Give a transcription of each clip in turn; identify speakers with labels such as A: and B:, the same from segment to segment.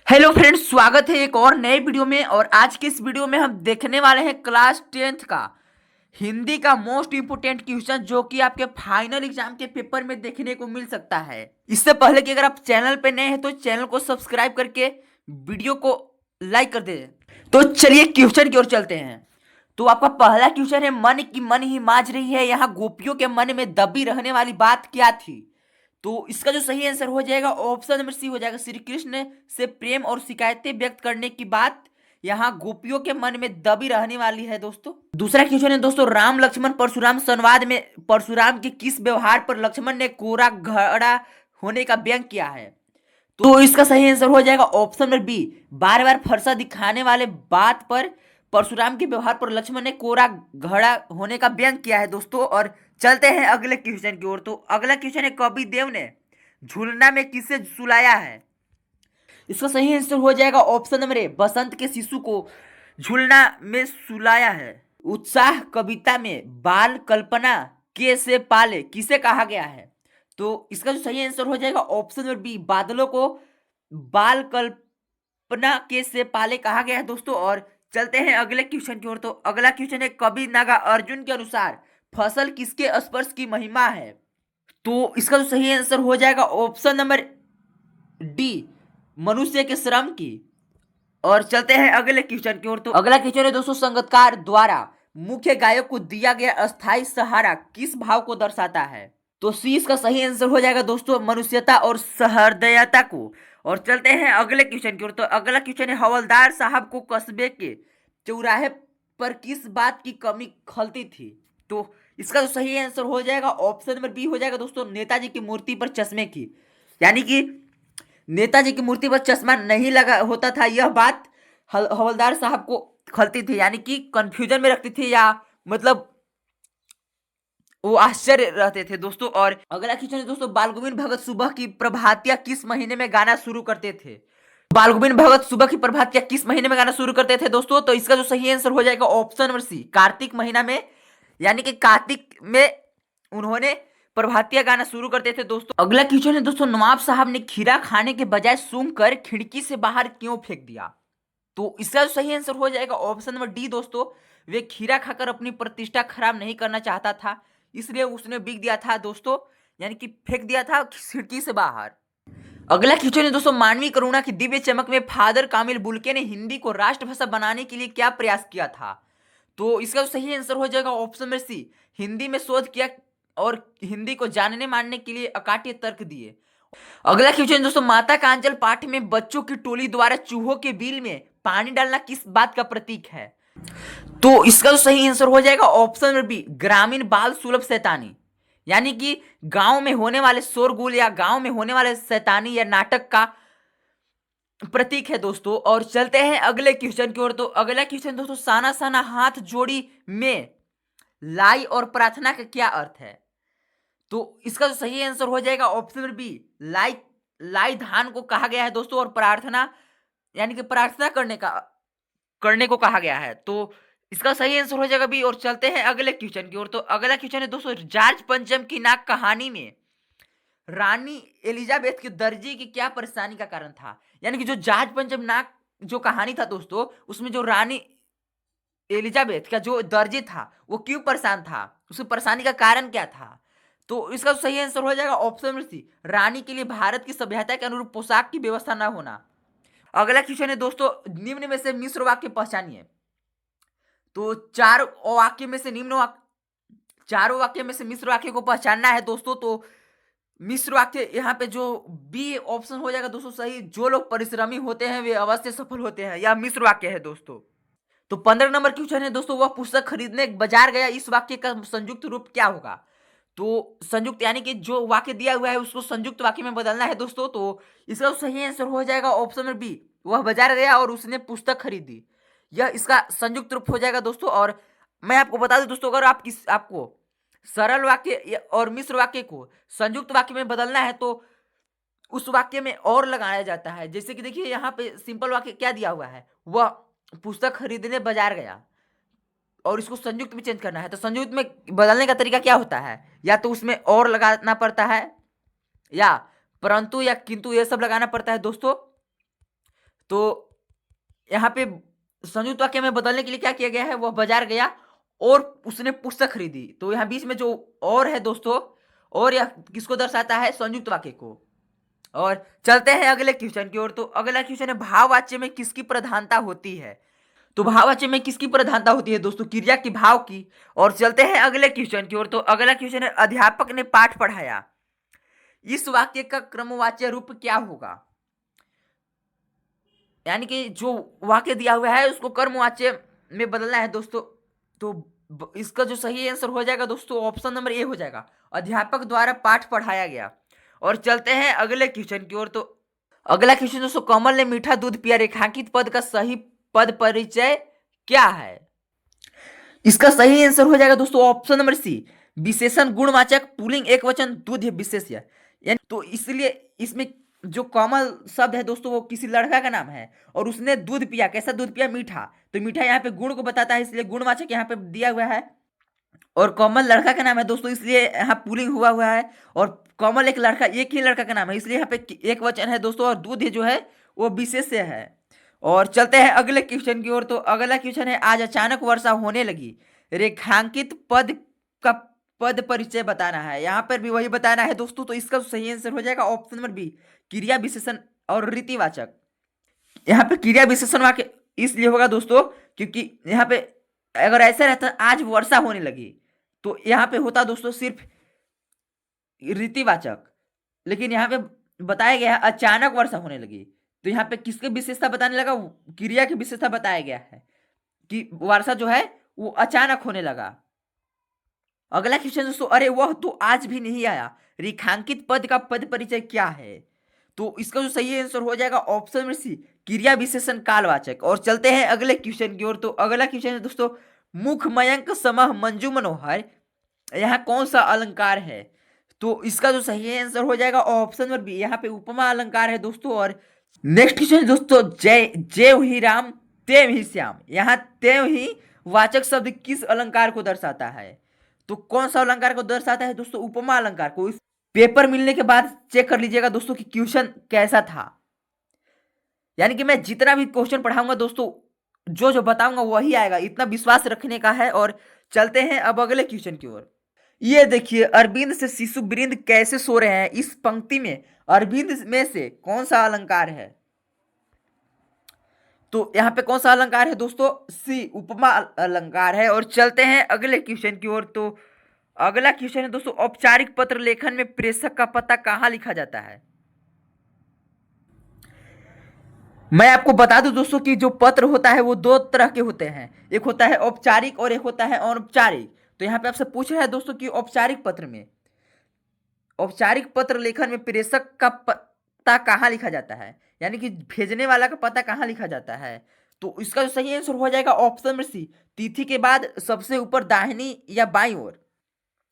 A: Hello friends, स्वागत है एक और नए वीडियो में। और आज के इस वीडियो में हम देखने वाले हैं क्लास 10th का हिंदी का मोस्ट इंपोर्टेंट क्वेश्चन, जो कि आपके फाइनल एग्जाम के पेपर में देखने को मिल सकता है। इससे पहले कि अगर आप चैनल पे नए हैं तो चैनल को सब्सक्राइब करके वीडियो को लाइक कर दें। तो चलिए क्वेश्चन की ओर चलते हैं। तो आपका पहला क्वेश्चन है, मन की मन ही माज रही है, यहाँ गोपियों के मन में दबी रहने वाली बात क्या थी? तो इसका जो सही आंसर हो जाएगा ऑप्शन नंबर सी हो जाएगा। श्री कृष्ण से प्रेम और शिकायतें व्यक्त करने की बात यहाँ गोपियों के मन में दबी रहने वाली है दोस्तों। दूसरा क्वेश्चन है दोस्तों, राम लक्ष्मण परशुराम संवाद में परशुराम के किस व्यवहार पर लक्ष्मण ने कोरा घड़ा होने का व्यंग किया है? तो इसका सही आंसर हो जाएगा ऑप्शन नंबर बी, बार बार फरसा दिखाने वाले बात पर परशुराम के व्यवहार पर लक्ष्मण ने कोरा घड़ा होने का व्यंग किया है दोस्तों। और चलते हैं अगले क्वेश्चन की ओर। तो अगला क्वेश्चन है, कवि देव ने झूलना में किसे सुलाया है? इसका सही आंसर हो जाएगा ऑप्शन नंबर ए, बसंत के शिशु को झूलना में सुलाया है। उत्साह कविता में बाल कल्पना के से पाले किसे कहा गया है? तो इसका जो सही आंसर हो जाएगा ऑप्शन नंबर बी, बादलों को बाल कल्पना के से पाले कहा गया है दोस्तों। और चलते हैं अगले क्वेश्चन की ओर। तो अगला क्वेश्चन है, कवि नागा अर्जुन के अनुसार फसल किसके स्पर्श की महिमा है? तो इसका जो सही आंसर हो जाएगा ऑप्शन नंबर डी, मनुष्य के श्रम की। और चलते हैं अगले क्वेश्चन की ओर। तो अगला क्वेश्चन है दोस्तों, संगीतकार द्वारा मुख्य गायक को दिया गया अस्थाई सहारा किस भाव को दर्शाता है? तो सी इसका सही आंसर हो जाएगा दोस्तों, मनुष्यता और सहृदयता को। और चलते हैं अगले क्वेश्चन की ओर। तो अगला क्वेश्चन है, हवलदार साहब को कस्बे के चौराहे पर किस बात की कमी खलती थी? तो इसका जो सही आंसर हो जाएगा ऑप्शन नंबर बी हो जाएगा दोस्तों, नेताजी की मूर्ति पर चश्मे की। यानी कि नेताजी की मूर्ति पर चश्मा नहीं लगा होता था, यह बात हवलदार साहब को खलती थी, यानी कि कंफ्यूजन में रखती थी, या मतलब वो आश्चर्य रहते थे दोस्तों। और अगला क्वेश्चन है दोस्तों, बाल गोविंद भगत सुबह की प्रभातिया किस महीने में गाना शुरू करते थे? बाल गोविंद भगत सुबह की प्रभातिया किस महीने में गाना शुरू करते थे दोस्तों? तो इसका जो सही आंसर हो जाएगा ऑप्शन नंबर सी, कार्तिक महीना में। यानी कि कार्तिक में उन्होंने प्रभातिया गाना शुरू करते थे दोस्तों। अगला क्वेश्चन है दोस्तों, नवाब साहब ने खीरा खाने के बजाय सूंघ कर खिड़की से बाहर क्यों फेंक दिया? तो इसका जो सही आंसर हो जाएगा ऑप्शन नंबर डी दोस्तों, वे खीरा खाकर अपनी प्रतिष्ठा खराब नहीं करना चाहता था, इसलिए उसने बिक दिया था दोस्तों, यानी कि फेंक दिया था खिड़की से बाहर। अगला क्वेश्चन है दोस्तों, मानवीय करुणा की दिव्य चमक में फादर कामिल बुल्के ने हिंदी को राष्ट्रभाषा बनाने के लिए क्या प्रयास किया था? तो इसका जो सही आंसर हो जाएगा ऑप्शन नंबर सी, हिंदी में शोध किया और हिंदी को जानने मानने के लिए अकाट्य तर्क दिए। अगला क्वेश्चन दोस्तों, माता का अंचल पाठ में बच्चों की टोली द्वारा चूहों के बिल में पानी डालना किस बात का प्रतीक है? तो इसका जो सही आंसर हो जाएगा ऑप्शन नंबर बी, ग्रामीण बाल सुलभ शैतानी। यानी कि गांव में होने वाले शोरगुल या गांव में होने वाले शैतानी या नाटक का प्रतीक है दोस्तों। और चलते हैं अगले क्वेश्चन की ओर। तो अगला क्वेश्चन दोस्तों, साना साना हाथ जोड़ी में लाई और प्रार्थना का क्या अर्थ है? तो इसका जो सही आंसर हो जाएगा ऑप्शन नंबर बी, लाई लाई धान को कहा गया है दोस्तों, और प्रार्थना यानी कि प्रार्थना करने को कहा गया है। तो इसका सही आंसर हो जाएगा बी। और चलते हैं अगले क्वेश्चन की ओर। तो अगला क्वेश्चन है दोस्तों, जॉर्ज पंचम की नाक कहानी में रानी एलिजाबेथ की दर्जी की क्या परेशानी का कारण था? यानी कि जो जॉर्ज पंचम नाक जो कहानी था दोस्तों, उसमें जो रानी एलिजाबेथ का जो दर्जी था वो क्यों परेशान था, उसकी परेशानी का कारण क्या था? तो इसका सही आंसर हो जाएगा ऑप्शन नंबर सी, रानी के लिए भारत की सभ्यता के अनुरूप पोशाक की व्यवस्था न होना। अगला क्वेश्चन है दोस्तों, निम्न में से मिश्र वाक्य पहचानिए। तो चारों वाक्य में से मिश्र वाक्य को पहचानना है दोस्तों। तो मिश्र वाक्य यहाँ पे जो बी ऑप्शन हो जाएगा दोस्तों सही, जो लोग परिश्रमी होते हैं वे अवश्य सफल होते हैं, यह मिश्र वाक्य है दोस्तों। तो 15 नंबर क्वेश्चन है दोस्तों, वह पुस्तक खरीदने बाजार गया, इस वाक्य का संयुक्त रूप क्या होगा? तो संयुक्त यानी कि जो वाक्य दिया हुआ है उसको संयुक्त वाक्य में बदलना है दोस्तों। तो इसका सही आंसर हो जाएगा ऑप्शन नंबर बी, वह बाजार गया और उसने पुस्तक खरीदी, यह इसका संयुक्त रूप हो जाएगा दोस्तों। और मैं आपको बता दूं दोस्तों, अगर आपको सरल वाक्य और मिश्र वाक्य को संयुक्त वाक्य में बदलना है तो उस वाक्य में और लगाया जाता है। जैसे कि देखिए यहाँ पे सिंपल वाक्य क्या दिया हुआ है, वह पुस्तक खरीदने बाजार गया, और इसको संयुक्त में चेंज करना है। तो संयुक्त में बदलने का तरीका क्या होता है, या तो उसमें और लगाना पड़ता है, या परंतु या किंतु, ये सब लगाना पड़ता है दोस्तों। तो यहाँ पे संयुक्त वाक्य में बदलने के लिए क्या किया गया है, वह बाजार गया और उसने पुस्तक खरीदी। तो यहाँ बीच में जो और है दोस्तों, और यह किसको दर्शाता है, संयुक्त वाक्य को। और चलते हैं अगले क्वेश्चन की ओर। तो अगला क्वेश्चन है भाववाच्य में किसकी प्रधानता होती है। तो भाववाच्य में किसकी प्रधानता होती है दोस्तों, क्रिया की, भाव की। और चलते हैं अगले क्वेश्चन की ओर। तो अगला क्वेश्चन है अध्यापक ने पाठ पढ़ाया, इस वाक्य का क्रमवाच्य रूप क्या होगा। यानी कि जो वाक्य दिया हुआ है उसको कर्मवाच्य में बदलना है दोस्तों। तो इसका जो सही आंसर हो जाएगा दोस्तों, ऑप्शन नंबर ए हो जाएगा, अध्यापक द्वारा पाठ पढ़ाया गया। और चलते हैं अगले क्वेश्चन की ओर। तो अगला क्वेश्चन दोस्तों, कमल ने मीठा दूध पिया, रेखांकित पद का सही पद परिचय क्या है। इसका सही आंसर हो जाएगा दोस्तों ऑप्शन नंबर सी, विशेषण गुणवाचक पुल्लिंग एकवचन दूध विशेष्य। यानी तो इसलिए इसमें जो कमल शब्द है दोस्तों वो किसी लड़का का नाम है और उसने दूध पिया, कैसा दूध पिया, मीठा। तो मीठा यहाँ पे गुण को बताता है, इसलिए गुणवाचक यहाँ पे दिया हुआ है। और कमल लड़का का नाम है दोस्तों, इसलिए यहाँ पुल्लिंग हुआ है। और कमल एक लड़का, एक ही लड़का का नाम है, इसलिए यहाँ पे एक वचन है दोस्तों। और दूध जो है वो विशेष्य है। और चलते हैं अगले क्वेश्चन की ओर। तो अगला क्वेश्चन है आज अचानक वर्षा होने लगी, रेखांकित पद का पद परिचय बताना है। यहाँ पर भी वही बताना है दोस्तों। तो इसका सही आंसर हो जाएगा ऑप्शन नंबर बी, क्रिया विशेषण और रीतिवाचक। यहाँ पे क्रिया विशेषण वाक्य इसलिए होगा दोस्तों क्योंकि यहाँ पे अगर ऐसा रहता आज वर्षा होने लगी तो यहाँ पे होता दोस्तों सिर्फ रीतिवाचक। लेकिन यहाँ पे बताया गया है अचानक वर्षा होने लगी, तो यहाँ पे किसकी विशेषता बताने लगा, क्रिया की विशेषता बताया गया है कि वर्षा जो है वो अचानक होने लगा। अगला क्वेश्चन दोस्तों, अरे वह तो आज भी नहीं आया, रेखांकित पद का पद परिचय क्या है। तो इसका जो सही आंसर हो जाएगा ऑप्शन नंबर सी, क्रिया विशेषण कालवाचक। और चलते हैं अगले क्वेश्चन की ओर। तो अगला क्वेश्चन है दोस्तों, मुख मयंक समह मंजू मनोहर, यहाँ कौन सा अलंकार है। तो इसका जो सही आंसर हो जाएगा ऑप्शन नंबर बी, यहाँ पे उपमा अलंकार है दोस्तों। और नेक्स्ट क्वेश्चन है दोस्तों, जय जेव ही राम तेव ही श्याम, यहाँ तेव ही वाचक शब्द किस अलंकार को दर्शाता है। तो कौन सा अलंकार को दर्शाता है दोस्तों, उपमा अलंकार को। इस पेपर मिलने के बाद चेक कर लीजिएगा दोस्तों कि क्वेश्चन कैसा था। यानी कि मैं जितना भी क्वेश्चन पढ़ाऊंगा दोस्तों, जो जो बताऊंगा वही आएगा, इतना विश्वास रखने का है। और चलते हैं अब अगले क्वेश्चन की ओर। ये देखिए, अरविंद से शिशु वृंद कैसे सो रहे हैं, इस पंक्ति में अरविंद में से कौन सा अलंकार है। तो यहाँ पे कौन सा अलंकार है दोस्तों, सी, उपमा अलंकार है। और चलते हैं अगले क्वेश्चन की ओर। तो अगला क्वेश्चन है दोस्तों, औपचारिक पत्र लेखन में प्रेषक का पता कहाँ लिखा जाता है। मैं आपको बता दूं दोस्तों कि जो पत्र होता है वो दो तरह के होते हैं, एक होता है औपचारिक और एक होता है अनौपचारिक। तो यहाँ पे आपसे पूछ रहा है दोस्तों कि औपचारिक पत्र में, औपचारिक पत्र लेखन में प्रेषक का पता कहाँ लिखा जाता है, यानी कि भेजने वाला का पता कहाँ लिखा जाता है। तो इसका जो सही आंसर हो जाएगा ऑप्शन नंबर सी, तिथि के बाद सबसे ऊपर दाहिनी या बाईं ओर।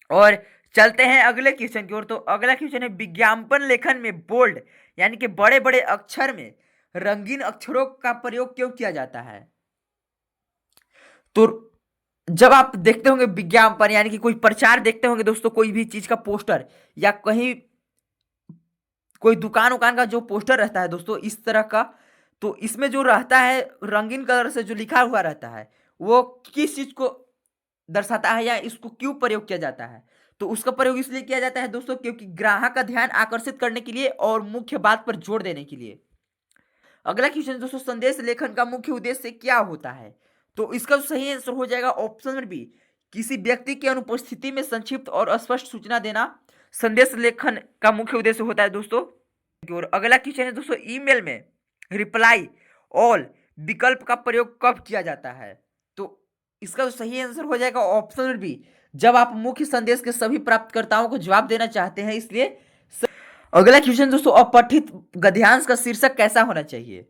A: और चलते हैं अगले क्वेश्चन की ओर। तो अगला क्वेश्चन है विज्ञापन लेखन में बोल्ड यानी कि बड़े बड़े अक्षर में रंगीन अक्षरों का प्रयोग क्यों किया जाता है। तो जब आप देखते होंगे विज्ञापन यानी कि कोई प्रचार देखते होंगे दोस्तों, कोई भी चीज का पोस्टर या कहीं कोई दुकान उकान का जो पोस्टर रहता है दोस्तों इस तरह का, तो इसमें जो रहता है रंगीन कलर से जो लिखा हुआ रहता है वो किस चीज को दर्शाता है या इसको क्यों प्रयोग किया जाता है। तो उसका प्रयोग इसलिए किया जाता है दोस्तों क्योंकि ग्राहक का ध्यान आकर्षित करने के लिए और मुख्य बात पर जोर देने के लिए। अगला क्वेश्चन दोस्तों, संदेश लेखन का मुख्य उद्देश्य क्या होता है। तो इसका सही आंसर हो जाएगा ऑप्शन नंबर बी, किसी व्यक्ति की अनुपस्थिति में संक्षिप्त और स्पष्ट सूचना देना संदेश लेखन का मुख्य उद्देश्य होता है दोस्तों। और अगला क्वेश्चन है दोस्तों, ईमेल में रिप्लाई ऑल विकल्प का प्रयोग कब किया जाता है। तो इसका सही आंसर हो जाएगा ऑप्शन नंबर बी, जब आप मुख्य संदेश के सभी प्राप्तकर्ताओं को जवाब देना चाहते हैं, इसलिए। अगला क्वेश्चन दोस्तों, अपठित गद्यांश का शीर्षक कैसा होना चाहिए।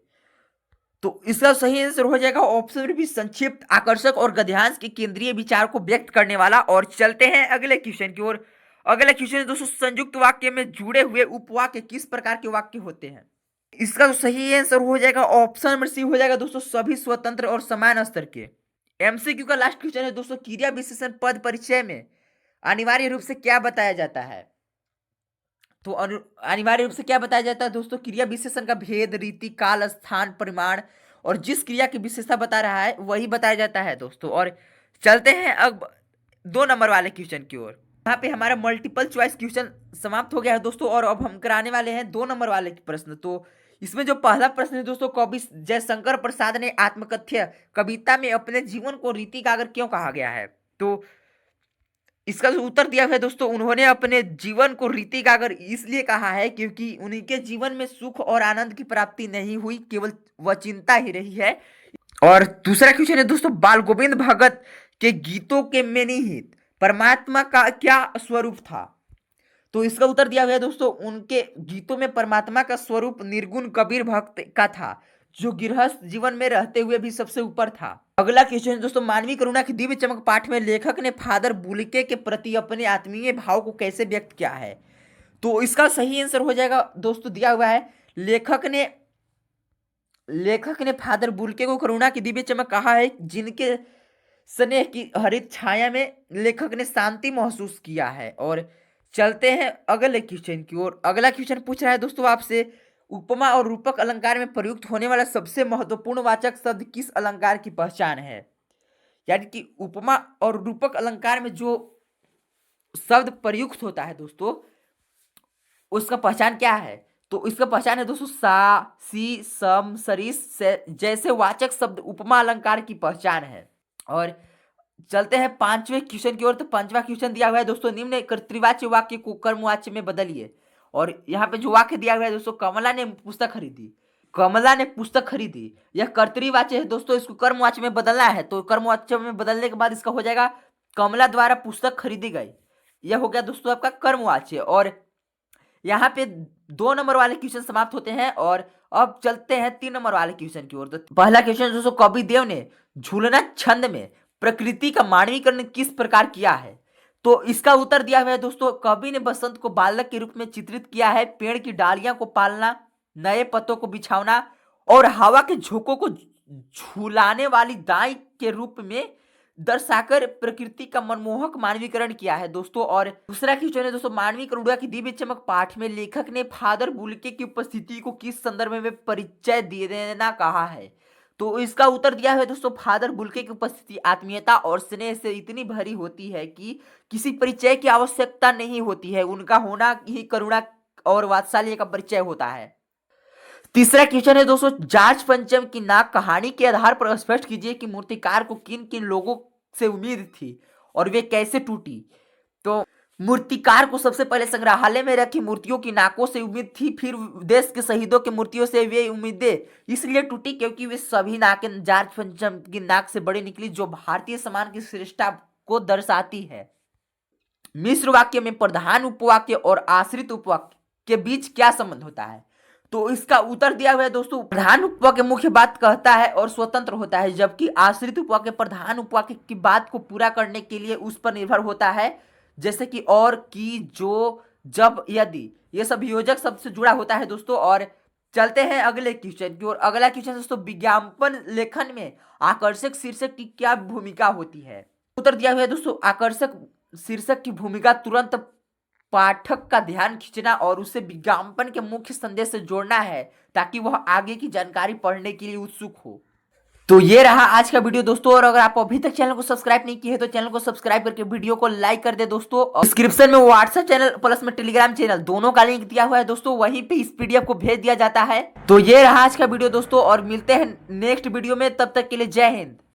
A: तो इसका सही आंसर हो जाएगा ऑप्शन नंबर बी, संक्षिप्त, आकर्षक और गद्यांश के केंद्रीय विचार को व्यक्त करने वाला। और चलते हैं अगले क्वेश्चन की ओर। अगला क्वेश्चन दोस्तों, संयुक्त वाक्य में जुड़े हुए उपवाक्य किस प्रकार के वाक्य होते हैं। इसका सही आंसर हो जाएगा ऑप्शन नंबर सी हो जाएगा दोस्तों, सभी स्वतंत्र और समान स्तर के। एमसीक्यू का लास्ट क्वेश्चन है दोस्तों, क्रिया विशेषण पद परिचय में अनिवार्य रूप से क्या बताया जाता है। तो अनिवार्य रूप से क्या बताया जाता है दोस्तों, क्रिया विशेषण का भेद, रीति, काल, स्थान, परिमाण और जिस क्रिया की विशेषता बता रहा है वही बताया जाता है दोस्तों। और चलते हैं अब 2 नंबर वाले क्वेश्चन की ओर। यहाँ पे हमारा मल्टीपल चॉइस क्वेश्चन समाप्त हो गया है दोस्तों, और अब हम कराने वाले हैं 2 नंबर वाले प्रश्न। तो इसमें जो पहला प्रश्न है दोस्तों, कवि जयशंकर प्रसाद ने आत्मकथ्य कविता में अपने जीवन को रीति कागर क्यों कहा गया है? तो इसका जो उत्तर दिया हुआ है दोस्तों, उन्होंने अपने जीवन को रीति कागर इसलिए कहा है क्योंकि उनके जीवन में सुख और आनंद की प्राप्ति नहीं हुई, केवल वह चिंता ही रही है। और दूसरा क्वेश्चन है दोस्तों, बाल गोविंद भगत के गीतों के में निहित परमात्मा का क्या स्वरूप था? तो इसका उत्तर दिया हुआ है दोस्तों, उनके गीतों में परमात्मा का स्वरूप निर्गुण कबीर भक्त का था, जो गृहस्थ जीवन में रहते हुए भी सबसे ऊपर था। अगला क्वेश्चन दोस्तों, मानवीय करुणा की दिव्य चमक पाठ में लेखक ने फादर बुल्के के प्रति अपने आत्मीय भाव को कैसे व्यक्त किया है? तो इसका सही आंसर हो जाएगा दोस्तों, दिया हुआ है लेखक ने फादर बुल्के को करुणा की दिव्य चमक कहा है, जिनके स्नेह की हरित छाया में लेखक ने शांति महसूस किया है। और चलते हैं अगले क्वेश्चन की ओर। अगला क्वेश्चन पूछ रहा है दोस्तों आपसे, उपमा और रूपक अलंकार में प्रयुक्त होने वाला सबसे महत्वपूर्ण वाचक शब्द किस अलंकार की पहचान है? यानी कि उपमा और रूपक अलंकार में जो शब्द प्रयुक्त होता है दोस्तों, उसका पहचान क्या है? तो इसका पहचान है दोस्तों सा, सी, सम, सरिस जैसे वाचक शब्द उपमा अलंकार की पहचान है। और चलते हैं 5वें क्वेश्चन की ओर। तो 5वां क्वेश्चन दिया हुआ है दोस्तों, निम्न कर्तृवाच्य वाक्य को कर्मवाच्य में बदलिए। और यहाँ पे जो वाक्य दिया हुआ है दोस्तों, कमला ने पुस्तक खरीदी, यह कर्तृवाच्य है दोस्तों, इसको कर्मवाच्य में बदलना है। तो कर्मवाच्य में बदलने के बाद इसका हो जाएगा कमला द्वारा पुस्तक खरीदी गई। यह हो गया दोस्तों आपका कर्मवाच्य। और यहाँ पे 2 नंबर वाले क्वेश्चन समाप्त होते हैं, और अब चलते हैं 3 नंबर वाले क्वेश्चन की ओर। तो पहला क्वेश्चन दोस्तों, कवि देव ने झूलना छंद में प्रकृति का मानवीकरण किस प्रकार किया है? तो इसका उत्तर दिया हुआ है दोस्तों, कवि ने बसंत को बालक के रूप में चित्रित किया है, पेड़ की डालियां को पालना, नए पत्तों को बिछाना और हवा के झोंकों को झूलाने वाली दाई के रूप में दर्शाकर प्रकृति का मनमोहक मानवीकरण किया है दोस्तों। और दूसरा क्वेश्चन है दोस्तों, मानवीय करुणा की दिव्य चमक पाठ में लेखक ने फादर बुल्के की उपस्थिति को किस संदर्भ में परिचय देना कहा है? तो इसका उत्तर दिया है दोस्तों, फादर बुल्के की उपस्थिति आत्मीयता और स्नेह से इतनी भरी होती है कि किसी परिचय की आवश्यकता नहीं होती है, उनका होना ही करुणा और वात्सल्य का परिचय होता है। तीसरा क्वेश्चन है दोस्तों, जार्ज पंचम की नाक कहानी के आधार पर स्पष्ट कीजिए कि मूर्तिकार को किन किन लोगों से उम्मीद थी और वे कैसे टूटी? तो मूर्तिकार को सबसे पहले संग्रहालय में रखी मूर्तियों की नाकों से उम्मीद थी, फिर देश के शहीदों की मूर्तियों से वे उम्मीदें इसलिए टूटी क्योंकि वे सभी नाकें जार्ज पंचम की नाक से बड़ी निकली, जो भारतीय समाज की श्रेष्ठता को दर्शाती है। मिश्र वाक्य में प्रधान उपवाक्य और आश्रित उपवाक्य के बीच क्या संबंध होता है? तो इसका उत्तर दिया हुआ है दोस्तों, प्रधान उपवाक्य मुख्य बात कहता है और स्वतंत्र होता है, जबकि आश्रित उपवाक्य प्रधान उपवाक्य की बात को पूरा करने के लिए उस पर निर्भर होता है, जैसे कि और, की, जो, जब, यदि, ये सब योजक शब्द से जुड़ा होता है दोस्तों। और चलते हैं अगले क्वेश्चन की ओर। अगला क्वेश्चन दोस्तों, विज्ञापन लेखन में आकर्षक शीर्षक की क्या भूमिका होती है? उत्तर दिया हुआ है दोस्तों, आकर्षक शीर्षक की भूमिका तुरंत पाठक का ध्यान खींचना और उसे विज्ञापन के मुख्य संदेश से जोड़ना है, ताकि वह आगे की जानकारी पढ़ने के लिए उत्सुक हो। तो ये रहा आज का वीडियो दोस्तों, और अगर आप अभी तक चैनल को सब्सक्राइब नहीं किए हैं तो चैनल को सब्सक्राइब करके वीडियो को लाइक कर दे दोस्तों। डिस्क्रिप्शन में व्हाट्सएप चैनल प्लस में टेलीग्राम चैनल दोनों का लिंक दिया हुआ है दोस्तों, वहीं पे इस पीडीएफ को भेज दिया जाता है। तो ये रहा आज का वीडियो दोस्तों, और मिलते हैं नेक्स्ट वीडियो में, तब तक के लिए जय हिंद।